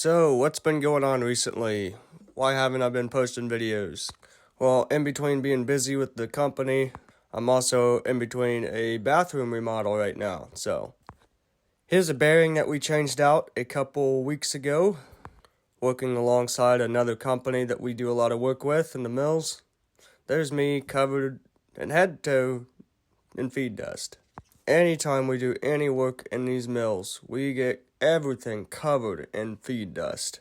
So, what's been going on recently? Why haven't I been posting videos? Well, in between being busy with the company, I'm also in between a bathroom remodel right now. So, here's a bearing that we changed out a couple weeks ago, working alongside another company that we do a lot of work with in the mills. There's me covered in head to toe in feed dust. Anytime we do any work in these mills, we get everything covered in feed dust.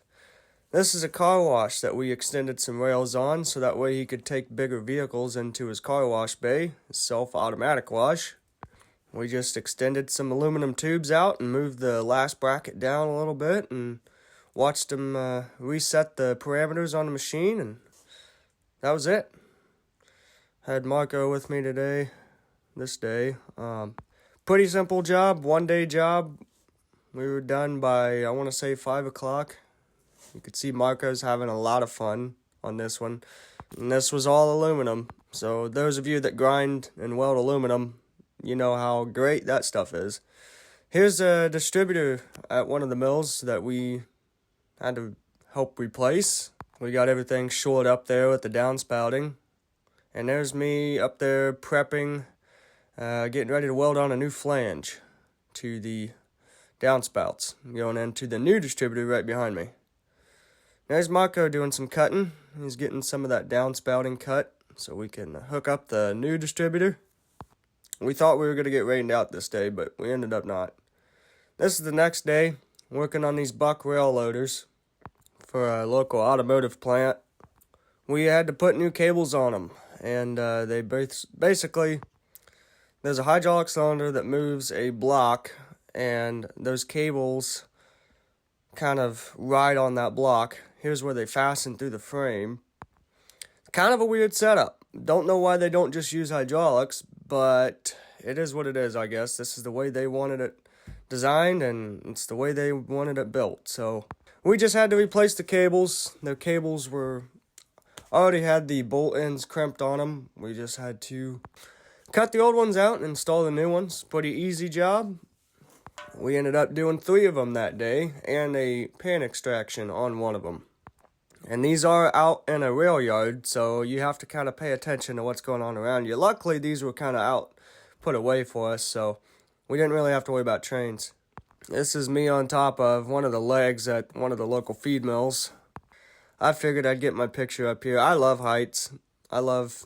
This is a car wash that we extended some rails on so that way he could take bigger vehicles into his car wash bay, self-automatic wash. We just extended some aluminum tubes out and moved the last bracket down a little bit and watched him reset the parameters on the machine, and that was it. Had Marco with me this day. Pretty simple job, 1-day job. We were done by, I want to say, 5 o'clock. You could see Marco's having a lot of fun on this one. And this was all aluminum. So those of you that grind and weld aluminum, you know how great that stuff is. Here's a distributor at one of the mills that we had to help replace. We got everything shored up there with the downspouting. And there's me up there prepping, getting ready to weld on a new flange to the downspouts, going into the new distributor right behind me. There's Marco doing some cutting. He's getting some of that downspouting cut so we can hook up the new distributor. We thought we were going to get rained out this day, but we ended up not. This is the next day, working on these buck rail loaders for a local automotive plant. We had to put new cables on them, and they basically, there's a hydraulic cylinder that moves a block, and those cables kind of ride on that block. Here's where they fasten through the frame. Kind of a weird setup. Don't know why they don't just use hydraulics, but it is what it is, I guess. This is the way they wanted it designed, and it's the way they wanted it built. So we just had to replace the cables. The cables already had the bolt ends crimped on them. We just had to cut the old ones out and install the new ones. Pretty easy job. We ended up doing 3 of them that day and a pan extraction on one of them. And these are out in a rail yard, so you have to kind of pay attention to what's going on around you. Luckily, these were kind of out, put away for us, so we didn't really have to worry about trains. This is me on top of one of the legs at one of the local feed mills. I figured I'd get my picture up here. I love heights. I love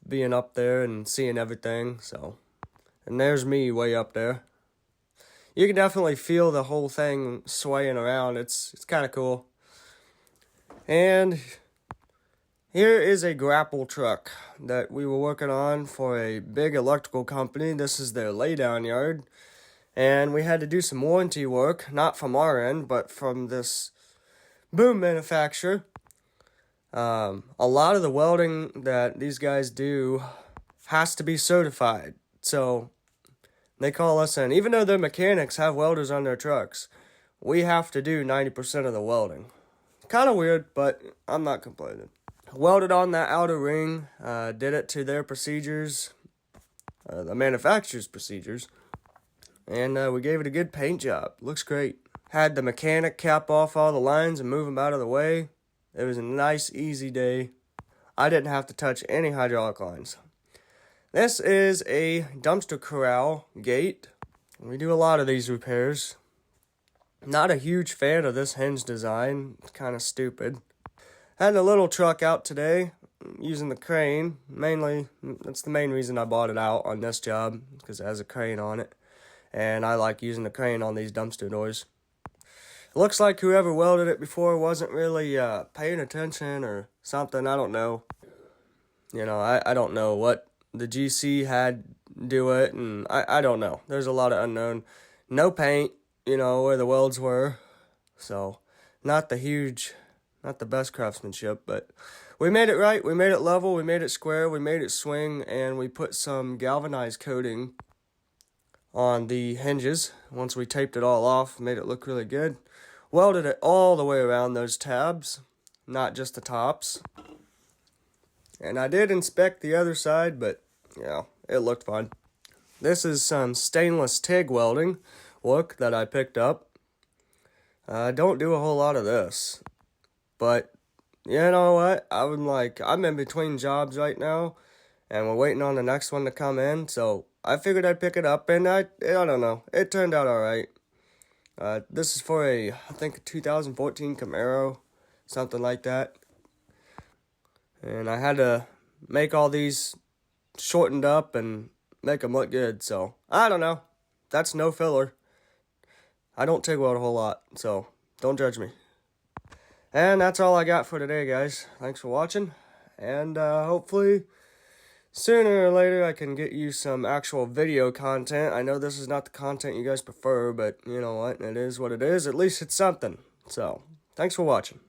being up there and seeing everything, so. And there's me way up there. You can definitely feel the whole thing swaying around. It's kind of cool. And here is a grapple truck that we were working on for a big electrical company. This is their laydown yard. And we had to do some warranty work, not from our end, but from this boom manufacturer. A lot of the welding that these guys do has to be certified. So they call us in. Even though their mechanics have welders on their trucks, we have to do 90% of the welding. Kind of weird, but I'm not complaining. Welded on that outer ring, did it to their procedures, the manufacturer's procedures, and we gave it a good paint job. Looks great. Had the mechanic cap off all the lines and move them out of the way. It was a nice, easy day. I didn't have to touch any hydraulic lines. This is a dumpster corral gate. We do a lot of these repairs. Not a huge fan of this hinge design. It's kind of stupid. Had a little truck out today using the crane. Mainly, that's the main reason I bought it out on this job, because it has a crane on it. And I like using the crane on these dumpster doors. It looks like whoever welded it before wasn't really paying attention or something. I don't know. You know, I don't know what the GC had do it, and I don't know. There's a lot of unknown. No paint, you know, where the welds were. So, not the best craftsmanship, but we made it right. We made it level. We made it square. We made it swing, and we put some galvanized coating on the hinges. Once we taped it all off, made it look really good. Welded it all the way around those tabs, not just the tops. And I did inspect the other side, but yeah, it looked fine. This is some stainless TIG welding work that I picked up. I don't do a whole lot of this. But, you know what? I'm in between jobs right now, and we're waiting on the next one to come in, so I figured I'd pick it up, and I don't know. It turned out alright. This is for I think, a 2014 Camaro, something like that. And I had to make all these shortened up and make them look good, so I don't know. That's no filler. I don't TIG weld a whole lot, so don't judge me. And that's all I got for today, guys. Thanks for watching, and hopefully sooner or later I can get you some actual video content. I know this is not the content you guys prefer, but you know what? It is what it is. At least it's something. So, thanks for watching.